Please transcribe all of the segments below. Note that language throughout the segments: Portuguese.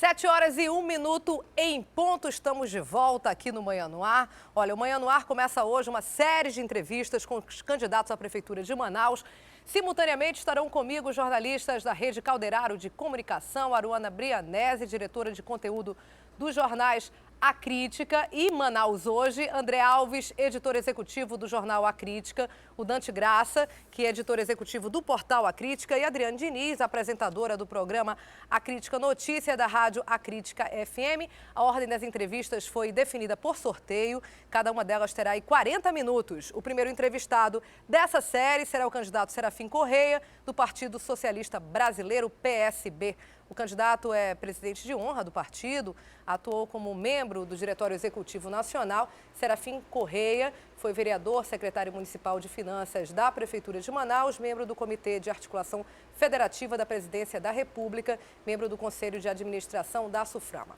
7h01 em ponto, estamos de volta aqui no Manhã no Ar. Olha, o Manhã no Ar começa hoje uma série de entrevistas com os candidatos à Prefeitura de Manaus. Simultaneamente estarão comigo jornalistas da Rede Calderaro de Comunicação, Aruana Brianese, diretora de conteúdo dos jornais A Crítica, e Manaus Hoje, André Alves, editor executivo do jornal A Crítica, o Dante Graça, que é editor executivo do portal A Crítica, e Adriane Diniz, apresentadora do programa A Crítica Notícia da rádio A Crítica FM. A ordem das entrevistas foi definida por sorteio, cada uma delas terá aí 40 minutos. O primeiro entrevistado dessa série será o candidato Serafim Correia, do Partido Socialista Brasileiro, PSB. O candidato é presidente de honra do partido, atuou como membro do Diretório Executivo Nacional. Serafim Correia foi vereador, secretário municipal de Finanças da Prefeitura de Manaus, membro do Comitê de Articulação Federativa da Presidência da República, membro do Conselho de Administração da SUFRAMA.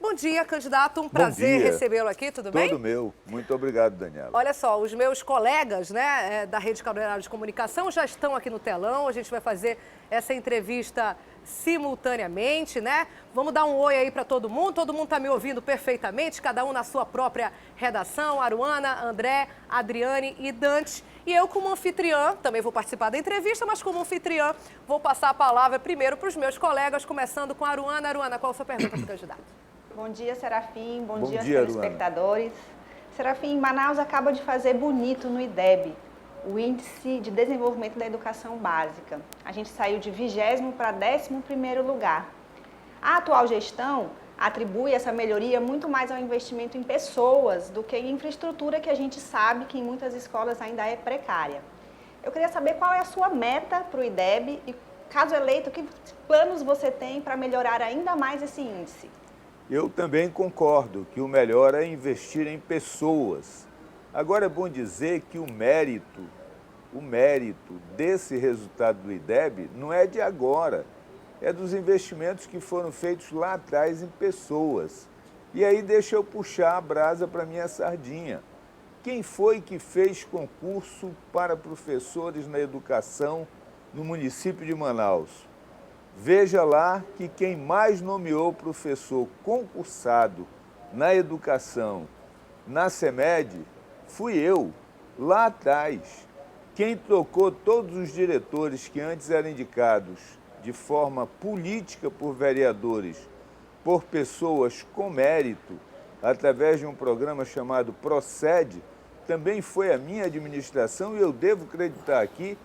Bom dia, candidato. Um prazer recebê-lo aqui, tudo bem? Todo meu. Muito obrigado, Daniela. Olha só, os meus colegas, da Rede Calderaro de Comunicação já estão aqui no telão. A gente vai fazer essa entrevista simultaneamente, né? Vamos dar um oi aí para todo mundo. Todo mundo está me ouvindo perfeitamente, cada um na sua própria redação. Aruana, André, Adriane e Dante. E eu, como anfitriã, também vou participar da entrevista, mas como anfitriã, vou passar a palavra primeiro para os meus colegas, começando com a Aruana. Aruana, qual a sua pergunta para o candidato? Bom dia, Serafim. Bom dia, Aruana. telespectadores. Serafim, Manaus acaba de fazer bonito no IDEB, o Índice de Desenvolvimento da Educação Básica. A gente saiu de 20º para 11º lugar. A atual gestão atribui essa melhoria muito mais ao investimento em pessoas do que em infraestrutura, que a gente sabe que em muitas escolas ainda é precária. Eu queria saber qual é a sua meta para o IDEB e, caso eleito, que planos você tem para melhorar ainda mais esse índice? Eu também concordo que o melhor é investir em pessoas. Agora é bom dizer que o mérito desse resultado do IDEB não é de agora, é dos investimentos que foram feitos lá atrás em pessoas. E aí deixa eu puxar a brasa para minha sardinha. Quem foi que fez concurso para professores na educação no município de Manaus? Veja lá que quem mais nomeou professor concursado na educação na CEMED fui eu, lá atrás. Quem trocou todos os diretores que antes eram indicados de forma política por vereadores, por pessoas com mérito, através de um programa chamado Procede, também foi a minha administração, e eu devo acreditar aqui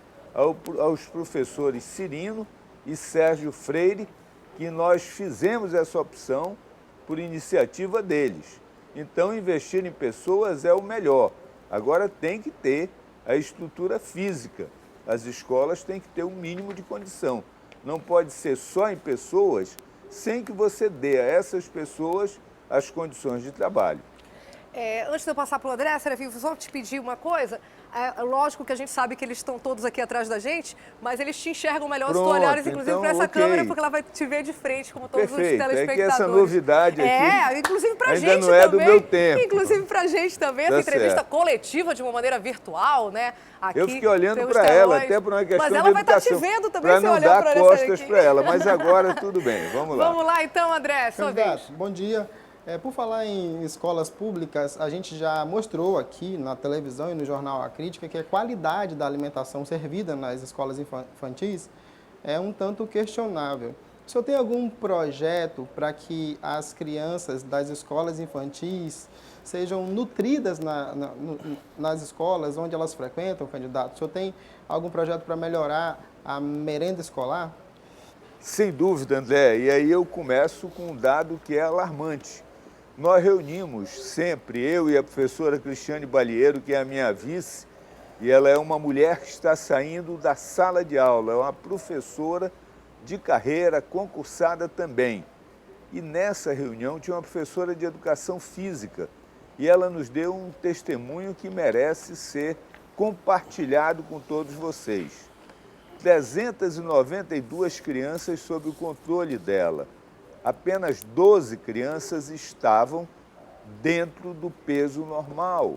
aos professores Cirino e Sérgio Freire, que nós fizemos essa opção por iniciativa deles. Então, investir em pessoas é o melhor. Agora tem que ter a estrutura física. As escolas têm que ter um mínimo de condição. Não pode ser só em pessoas, sem que você dê a essas pessoas as condições de trabalho. Antes de eu passar para o André, Serafim, vou só te pedir uma coisa. Lógico que a gente sabe que eles estão todos aqui atrás da gente, mas eles te enxergam melhor se tu olhares, inclusive, então, para essa câmera, porque ela vai te ver de frente, como todos os telespectadores. É que essa novidade aqui inclusive pra ainda gente não é também, do meu tempo. Inclusive pra gente também, essa entrevista coletiva de uma maneira virtual, né? Aqui, eu fiquei olhando para ela, até por uma questão de educação. Mas ela vai estar te vendo também, para não dar costas para ela, mas agora tudo bem, vamos lá. Vamos lá então, André, sua vez. Bom dia. Por falar em escolas públicas, a gente já mostrou aqui na televisão e no jornal A Crítica que a qualidade da alimentação servida nas escolas infantis é um tanto questionável. O senhor tem algum projeto para que as crianças das escolas infantis sejam nutridas nas escolas onde elas frequentam, candidato? O senhor tem algum projeto para melhorar a merenda escolar? Sem dúvida, André. E aí eu começo com um dado que é alarmante. Nós reunimos sempre, eu e a professora Cristiane Balieiro, que é a minha vice, e ela é uma mulher que está saindo da sala de aula, é uma professora de carreira, concursada também. E nessa reunião tinha uma professora de educação física, e ela nos deu um testemunho que merece ser compartilhado com todos vocês. 392 crianças sob o controle dela. Apenas 12 crianças estavam dentro do peso normal.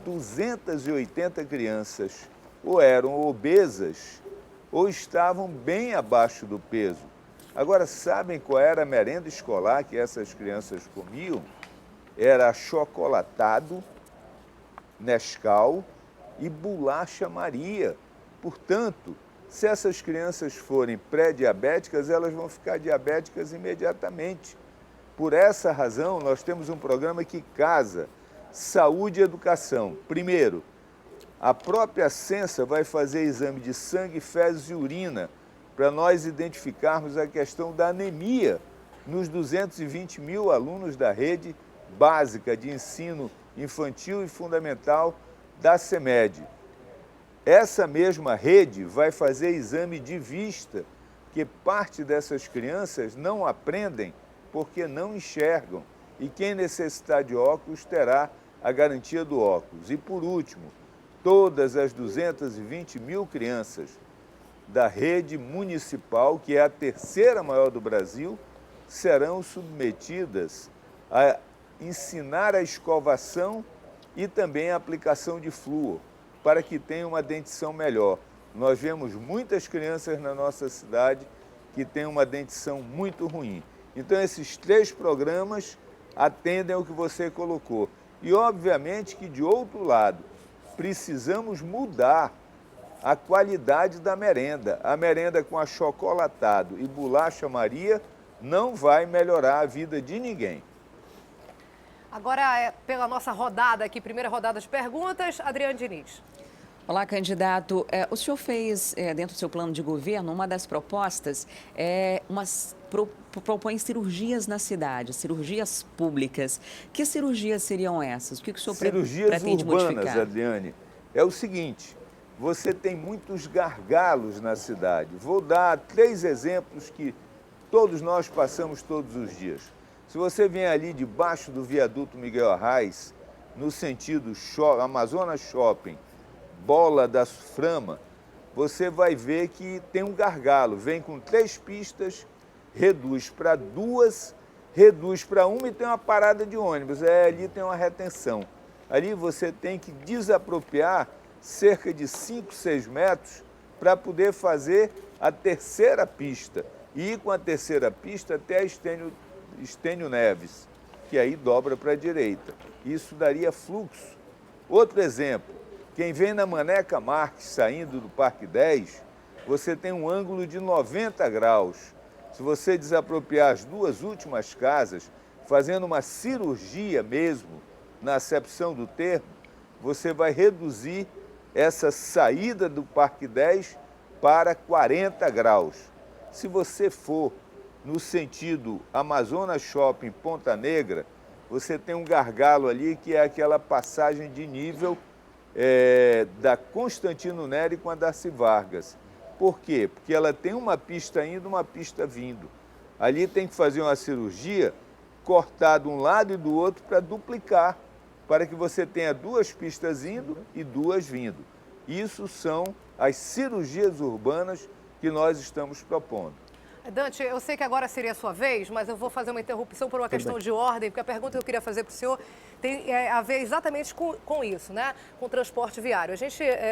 280 crianças ou eram obesas ou estavam bem abaixo do peso. Agora, sabem qual era a merenda escolar que essas crianças comiam? Era achocolatado, Nescau e bolacha Maria. Portanto, se essas crianças forem pré-diabéticas, elas vão ficar diabéticas imediatamente. Por essa razão, nós temos um programa que casa saúde e educação. Primeiro, a própria Censa vai fazer exame de sangue, fezes e urina para nós identificarmos a questão da anemia nos 220 mil alunos da rede básica de ensino infantil e fundamental da CEMED. Essa mesma rede vai fazer exame de vista, que parte dessas crianças não aprendem porque não enxergam. E quem necessitar de óculos terá a garantia do óculos. E por último, todas as 220 mil crianças da rede municipal, que é a terceira maior do Brasil, serão submetidas a ensinar a escovação e também a aplicação de flúor, para que tenham uma dentição melhor. Nós vemos muitas crianças na nossa cidade que têm uma dentição muito ruim. Então, esses 3 programas atendem ao que você colocou. E, obviamente, que, de outro lado, precisamos mudar a qualidade da merenda. A merenda com achocolatado e bolacha Maria não vai melhorar a vida de ninguém. Agora, pela nossa rodada aqui, primeira rodada de perguntas, Adriane Diniz. Olá, candidato. O senhor fez, dentro do seu plano de governo, uma das propostas, propõe cirurgias na cidade, cirurgias públicas. Que cirurgias seriam essas? O que o senhor pretende modificar? Cirurgias urbanas, Adriane, é o seguinte: você tem muitos gargalos na cidade. Vou dar 3 exemplos que todos nós passamos todos os dias. Se você vem ali debaixo do viaduto Miguel Arraes, no sentido Amazonas Shopping, Bola da Frama, você vai ver que tem um gargalo. Vem com 3 pistas, reduz para 2, reduz para 1 e tem uma parada de ônibus. Ali tem uma retenção. Ali você tem que desapropriar cerca de 5, 6 metros para poder fazer a terceira pista. E ir com a terceira pista até a Estênio Neves, que aí dobra para a direita. Isso daria fluxo. Outro exemplo, quem vem na Maneca Marques saindo do Parque 10, você tem um ângulo de 90 graus. Se você desapropriar as 2 últimas casas, fazendo uma cirurgia mesmo, na acepção do termo, você vai reduzir essa saída do Parque 10 para 40 graus. Se você for no sentido Amazonas Shopping Ponta Negra, você tem um gargalo ali que é aquela passagem de nível da Constantino Neri com a Darcy Vargas. Por quê? Porque ela tem uma pista indo e uma pista vindo. Ali tem que fazer uma cirurgia, cortar de um lado e do outro para duplicar, para que você tenha 2 pistas indo e 2 vindo. Isso são as cirurgias urbanas que nós estamos propondo. Dante, eu sei que agora seria a sua vez, mas eu vou fazer uma interrupção por uma questão de ordem, porque a pergunta que eu queria fazer para o senhor tem a ver exatamente com isso, né? Com o transporte viário.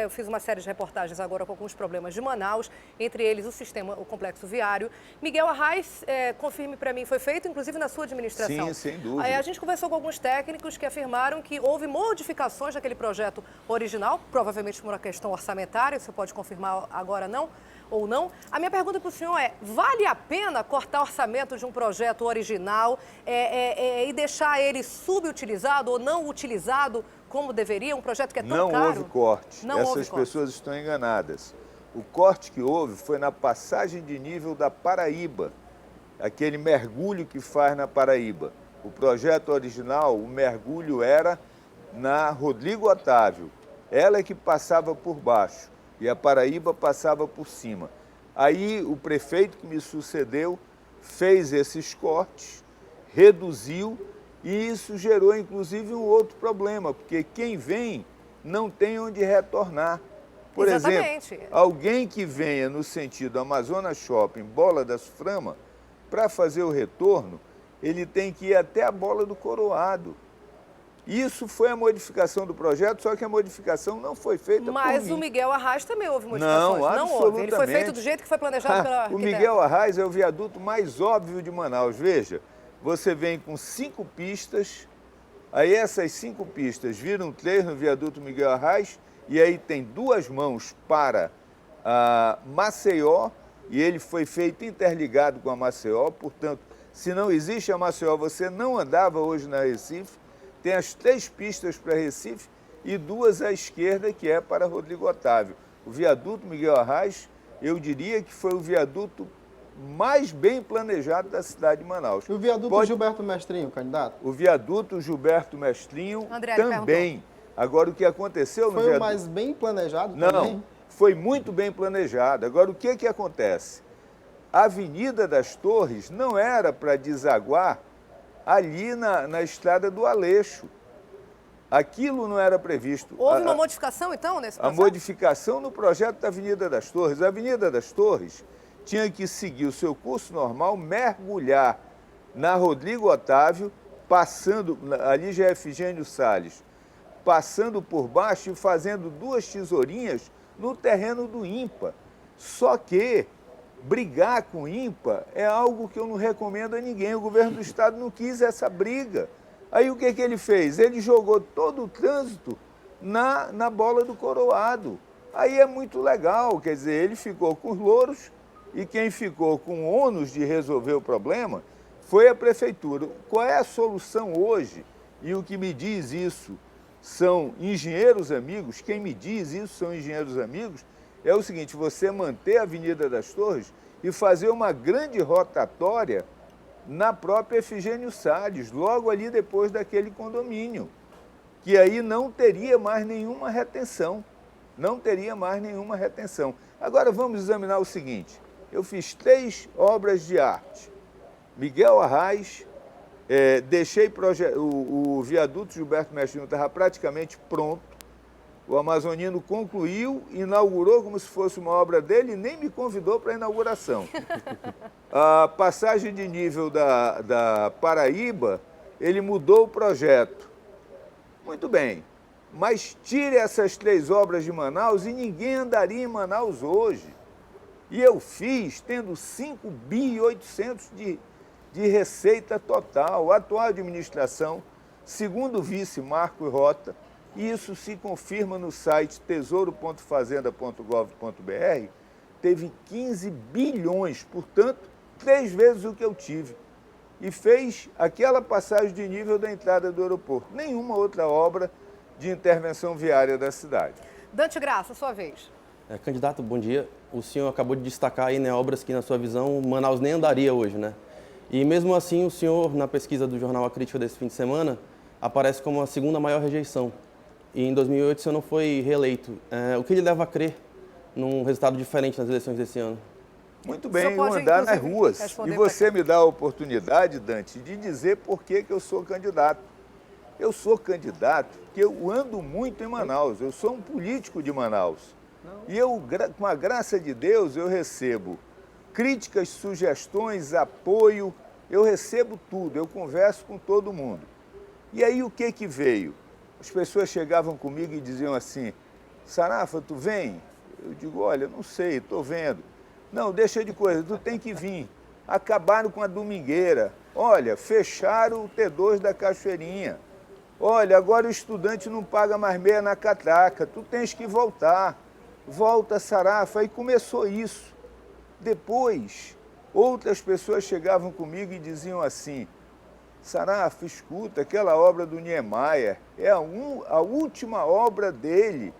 Eu fiz uma série de reportagens agora com alguns problemas de Manaus, entre eles o complexo viário. Miguel Arraes, confirme para mim, foi feito inclusive na sua administração. Sim, sem dúvida. A gente conversou com alguns técnicos que afirmaram que houve modificações daquele projeto original, provavelmente por uma questão orçamentária, você pode confirmar agora ou não. A minha pergunta para o senhor é, vale a pena cortar orçamento de um projeto original e deixar ele subutilizado ou não utilizado como deveria, um projeto que é tão caro? Não houve corte. Essas pessoas estão enganadas. O corte que houve foi na passagem de nível da Paraíba, aquele mergulho que faz na Paraíba. O projeto original, o mergulho era na Rodrigo Otávio. Ela é que passava por baixo e a Paraíba passava por cima. Aí o prefeito que me sucedeu fez esses cortes, reduziu, e isso gerou inclusive um outro problema, porque quem vem não tem onde retornar. Por Exatamente. exemplo, alguém que venha no sentido Amazonas Shopping, Bola das Frama, para fazer o retorno, ele tem que ir até a Bola do Coroado. Isso foi a modificação do projeto, só que a modificação não foi feita por mim. Mas o Miguel Arraes também houve modificações. Não, absolutamente. Houve. Ele foi feito do jeito que foi planejado pela O arquiteta. Miguel Arraes é o viaduto mais óbvio de Manaus. Veja, você vem com 5 pistas, aí essas 5 pistas viram 3 no viaduto Miguel Arraes, e aí tem 2 mãos para Maceió, e ele foi feito interligado com a Maceió, portanto, se não existe a Maceió, você não andava hoje na Recife. Tem as 3 pistas para Recife e 2 à esquerda, que é para Rodrigo Otávio. O viaduto Miguel Arraes, eu diria que foi o viaduto mais bem planejado da cidade de Manaus. E o viaduto Gilberto Mestrinho, candidato? O viaduto Gilberto Mestrinho André, também. Agora, o que aconteceu no viaduto... Foi o mais bem planejado Não, também? foi muito bem planejado. Agora, o que acontece? A Avenida das Torres não era para desaguar ali na estrada do Aleixo. Aquilo não era previsto. Houve uma modificação, então, nesse processo? A modificação no projeto da Avenida das Torres. A Avenida das Torres tinha que seguir o seu curso normal, mergulhar na Rodrigo Otávio, passando, ali já é Efigênio Salles, passando por baixo e fazendo 2 tesourinhas no terreno do INPA. Só que brigar com o INPA é algo que eu não recomendo a ninguém. O governo do estado não quis essa briga. Aí o que ele fez? Ele jogou todo o trânsito na bola do coroado. Aí é muito legal, quer dizer, ele ficou com os louros e quem ficou com o ônus de resolver o problema foi a prefeitura. Qual é a solução hoje? E o que me diz isso são engenheiros amigos, quem me diz isso são engenheiros amigos, é o seguinte: você manter a Avenida das Torres e fazer uma grande rotatória na própria Efigênio Salles, logo ali depois daquele condomínio, que aí não teria mais nenhuma retenção. Não teria mais nenhuma retenção. Agora vamos examinar o seguinte: eu fiz 3 obras de arte. Miguel Arraes, deixei o viaduto Gilberto Mestrinho estava praticamente pronto. O amazonino concluiu, inaugurou como se fosse uma obra dele e nem me convidou para a inauguração. A passagem de nível da Paraíba, ele mudou o projeto. Muito bem, mas tire essas 3 obras de Manaus e ninguém andaria em Manaus hoje. E eu fiz tendo 5.800 de receita total. A atual administração, segundo o vice Marco Rota, e isso se confirma no site tesouro.fazenda.gov.br, teve 15 bilhões, portanto, 3 vezes o que eu tive. E fez aquela passagem de nível da entrada do aeroporto. Nenhuma outra obra de intervenção viária da cidade. Dante Graça, sua vez. Candidato, bom dia. O senhor acabou de destacar aí, né, obras que, na sua visão, Manaus nem andaria hoje, né? E mesmo assim, o senhor, na pesquisa do jornal A Crítica desse fim de semana, aparece como a 2ª maior rejeição. E em 2008 o senhor não foi reeleito. O que lhe leva a crer num resultado diferente nas eleições desse ano? Muito bem, eu andar nas ruas. E você me dá a oportunidade, Dante, de dizer por que eu sou candidato. Eu sou candidato porque eu ando muito em Manaus. Eu sou um político de Manaus. E eu, com a graça de Deus, eu recebo críticas, sugestões, apoio. Eu recebo tudo, eu converso com todo mundo. E aí o que veio? As pessoas chegavam comigo e diziam assim: Sarafa, tu vem? Eu digo: olha, não sei, estou vendo. Não, deixa de coisa, tu tem que vir. Acabaram com a domingueira. Olha, fecharam o T2 da Cachoeirinha. Olha, agora o estudante não paga mais meia na catraca, tu tens que voltar. Volta, Sarafa. E começou isso. Depois, outras pessoas chegavam comigo e diziam assim: Sarafa, escuta, aquela obra do Niemeyer é a última obra dele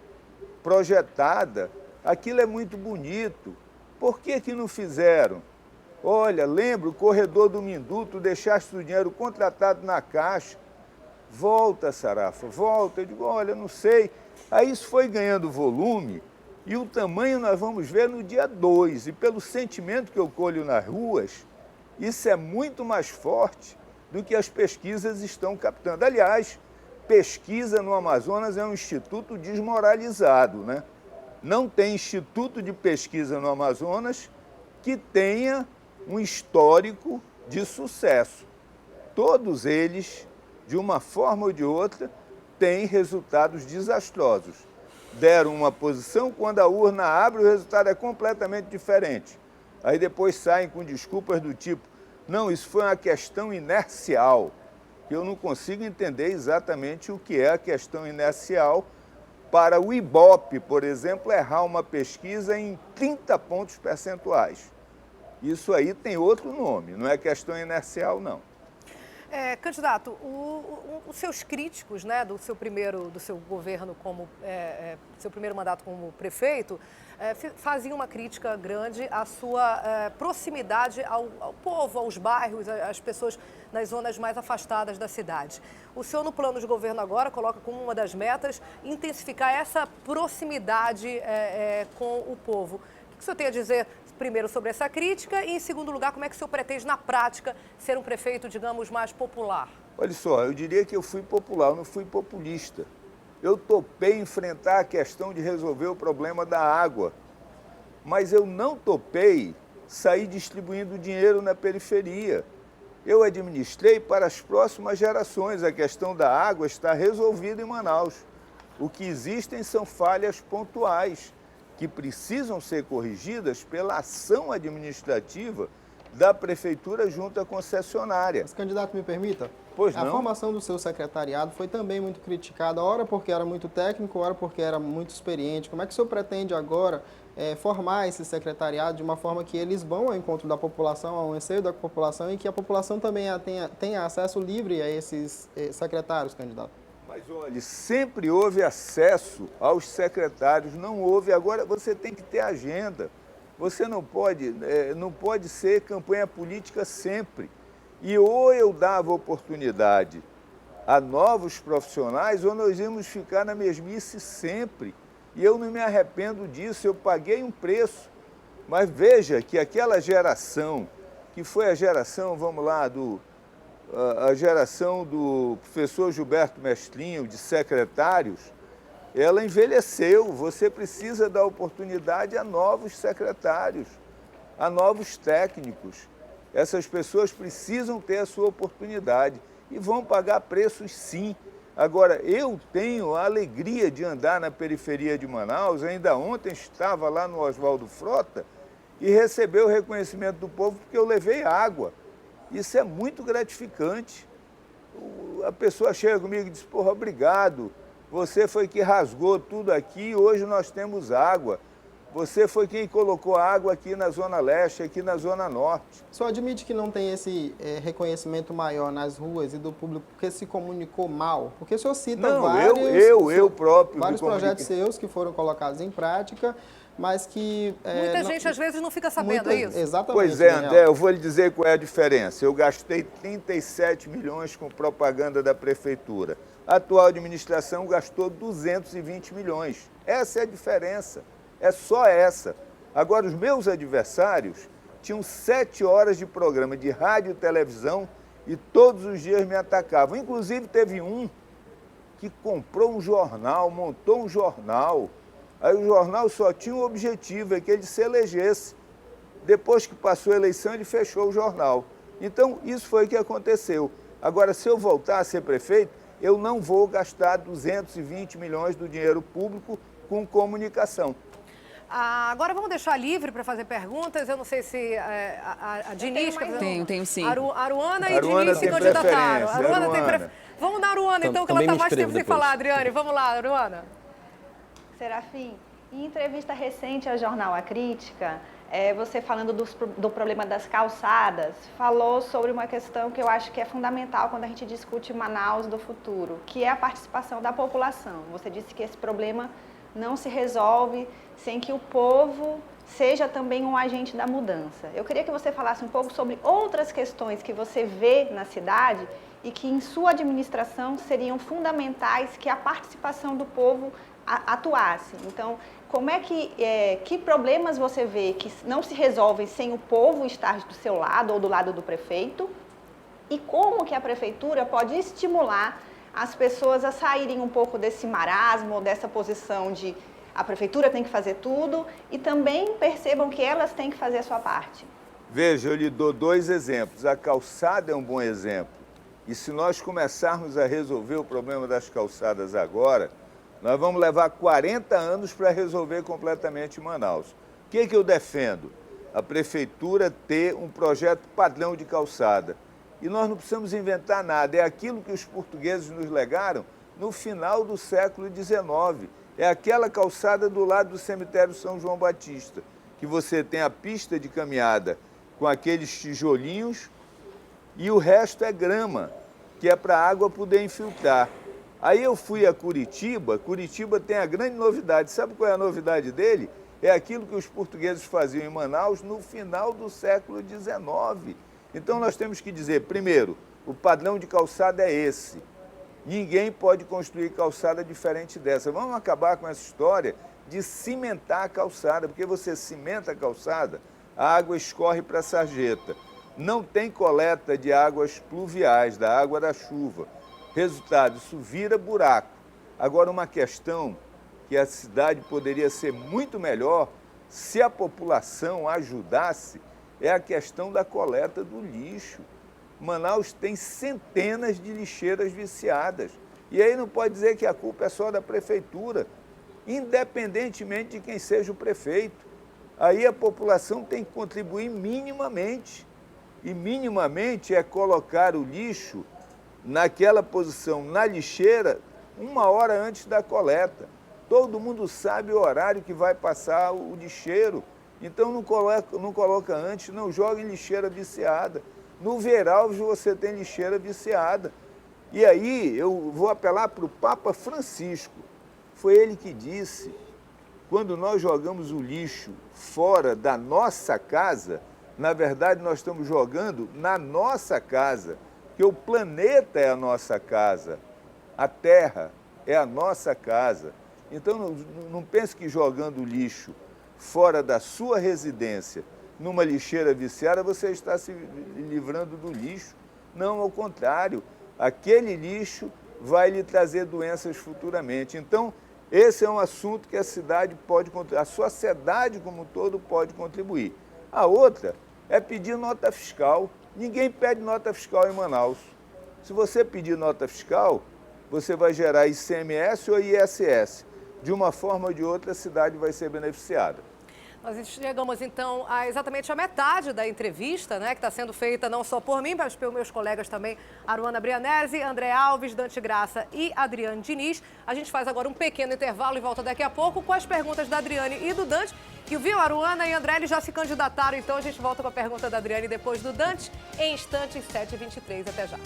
projetada. Aquilo é muito bonito. Por que não fizeram? Olha, lembra o corredor do Mindu, tu deixaste o dinheiro contratado na Caixa. Volta, Sarafa, volta. Eu digo: olha, não sei. Aí isso foi ganhando volume e o tamanho nós vamos ver no dia 2. E pelo sentimento que eu colho nas ruas, isso é muito mais forte do que as pesquisas estão captando. Aliás, pesquisa no Amazonas é um instituto desmoralizado, né? Não tem instituto de pesquisa no Amazonas que tenha um histórico de sucesso. Todos eles, de uma forma ou de outra, têm resultados desastrosos. Deram uma posição, quando a urna abre, o resultado é completamente diferente. Aí depois saem com desculpas do tipo, não, isso foi uma questão inercial, que eu não consigo entender exatamente o que é a questão inercial para o Ibope, por exemplo, errar uma pesquisa em 30 pontos percentuais. Isso aí tem outro nome, não é questão inercial, não. Candidato, os seus críticos, né, do seu governo como seu primeiro mandato como prefeito, faziam uma crítica grande à sua proximidade ao povo, aos bairros, às pessoas nas zonas mais afastadas da cidade. O senhor, no plano de governo agora, coloca como uma das metas intensificar essa proximidade com o povo. O que o senhor tem a dizer, primeiro, sobre essa crítica e, em segundo lugar, como é que o senhor pretende, na prática, ser um prefeito, digamos, mais popular? Olha só, eu diria que eu fui popular, eu não fui populista. Eu topei enfrentar a questão de resolver o problema da água, mas eu não topei sair distribuindo dinheiro na periferia. Eu administrei para as próximas gerações. A questão da água está resolvida em Manaus. O que existem são falhas pontuais, que precisam ser corrigidas pela ação administrativa da prefeitura junto à concessionária. Mas, candidato, me permita? Pois não. A formação do seu secretariado foi também muito criticada, ora porque era muito técnico, ora porque era muito experiente. Como é que o senhor pretende agora formar esse secretariado de uma forma que eles vão ao encontro da população, ao anseio da população e que a população também tenha acesso livre a esses secretários, candidato? Mas, olha, sempre houve acesso aos secretários, não houve. Agora, você tem que ter agenda. Você não pode ser campanha política sempre. E ou eu dava oportunidade a novos profissionais, ou nós íamos ficar na mesmice sempre. E eu não me arrependo disso, eu paguei um preço. Mas veja que aquela geração, que foi a geração, vamos lá, a geração do professor Gilberto Mestrinho, de secretários, ela envelheceu. Você precisa dar oportunidade a novos secretários, a novos técnicos. Essas pessoas precisam ter a sua oportunidade e vão pagar preços, sim. Agora, eu tenho a alegria de andar na periferia de Manaus. Ainda ontem estava lá no Oswaldo Frota e recebi o reconhecimento do povo porque eu levei água. Isso é muito gratificante. A pessoa chega comigo e diz, porra, obrigado, você foi que rasgou tudo aqui e hoje nós temos água. Você foi quem colocou água aqui na Zona Leste, aqui na Zona Norte. O senhor admite que não tem esse reconhecimento maior nas ruas e do público porque se comunicou mal? Porque o senhor cita eu próprio vários projetos seus que foram colocados em prática, mas que... Muita gente, às vezes, não fica sabendo, é isso? Exatamente. Pois é, André, eu vou lhe dizer qual é a diferença. Eu gastei 37 milhões com propaganda da prefeitura. A atual administração gastou 220 milhões. Essa é a diferença. É só essa. Agora, os meus adversários tinham 7 horas de programa de rádio e televisão e todos os dias me atacavam. Inclusive, teve um que comprou um jornal, montou um jornal. Aí o jornal só tinha um objetivo, é que ele se elegesse. Depois que passou a eleição, ele fechou o jornal. Então, isso foi o que aconteceu. Agora, se eu voltar a ser prefeito, eu não vou gastar 220 milhões do dinheiro público com comunicação. Agora vamos deixar livre para fazer perguntas. Eu não sei se a Diniz... Tenho sim. Aruana e Diniz se candidataram. Vamos na Aruana, então, que ela está mais tempo sem falar, Adriane. Vamos lá, Aruana. Serafim, em entrevista recente ao jornal A Crítica, você falando do problema das calçadas, falou sobre uma questão que eu acho que é fundamental quando a gente discute Manaus do futuro, que é a participação da população. Você disse que esse problema não se resolve sem que o povo seja também um agente da mudança. Eu queria que você falasse um pouco sobre outras questões que você vê na cidade e que em sua administração seriam fundamentais que a participação do povo atuasse. Então, como é que problemas você vê que não se resolvem sem o povo estar do seu lado ou do lado do prefeito? E como que a prefeitura pode estimular as pessoas a saírem um pouco desse marasmo, dessa posição de a prefeitura tem que fazer tudo e também percebam que elas têm que fazer a sua parte? Veja, eu lhe dou 2 exemplos. A calçada é um bom exemplo. E se nós começarmos a resolver o problema das calçadas agora, nós vamos levar 40 anos para resolver completamente Manaus. O que eu defendo? A prefeitura ter um projeto padrão de calçada. E nós não precisamos inventar nada, é aquilo que os portugueses nos legaram no final do século XIX. É aquela calçada do lado do cemitério São João Batista, que você tem a pista de caminhada com aqueles tijolinhos e o resto é grama, que é para a água poder infiltrar. Aí eu fui a Curitiba, Curitiba tem a grande novidade, sabe qual é a novidade dele? É aquilo que os portugueses faziam em Manaus no final do século XIX. Então nós temos que dizer, primeiro, o padrão de calçada é esse. Ninguém pode construir calçada diferente dessa. Vamos acabar com essa história de cimentar a calçada, porque você cimenta a calçada, a água escorre para a sarjeta. Não tem coleta de águas pluviais, da água da chuva. Resultado, isso vira buraco. Agora, uma questão que a cidade poderia ser muito melhor se a população ajudasse é a questão da coleta do lixo. Manaus tem centenas de lixeiras viciadas. E aí não pode dizer que a culpa é só da prefeitura, independentemente de quem seja o prefeito. Aí a população tem que contribuir minimamente. E minimamente é colocar o lixo naquela posição, na lixeira, 1 hora antes da coleta. Todo mundo sabe o horário que vai passar o lixeiro. Então não coloca antes, não joga em lixeira viciada. No Veralves você tem lixeira viciada. E aí eu vou apelar para o Papa Francisco. Foi ele que disse, quando nós jogamos o lixo fora da nossa casa, na verdade nós estamos jogando na nossa casa, que o planeta é a nossa casa, a Terra é a nossa casa. Então não pense que jogando lixo fora da sua residência, numa lixeira viciada, você está se livrando do lixo. Não, ao contrário, aquele lixo vai lhe trazer doenças futuramente. Então, esse é um assunto que a cidade pode contribuir, a sociedade como um todo pode contribuir. A outra é pedir nota fiscal. Ninguém pede nota fiscal em Manaus. Se você pedir nota fiscal, você vai gerar ICMS ou ISS. De uma forma ou de outra, a cidade vai ser beneficiada. Nós chegamos, então, a exatamente a metade da entrevista, né, que está sendo feita não só por mim, mas pelos meus colegas também, Aruana Brianese, André Alves, Dante Graça e Adriane Diniz. A gente faz agora um pequeno intervalo e volta daqui a pouco com as perguntas da Adriane e do Dante. Que viu, Aruana e André, eles já se candidataram, então a gente volta com a pergunta da Adriane depois do Dante, em instantes, 7h23. Até já.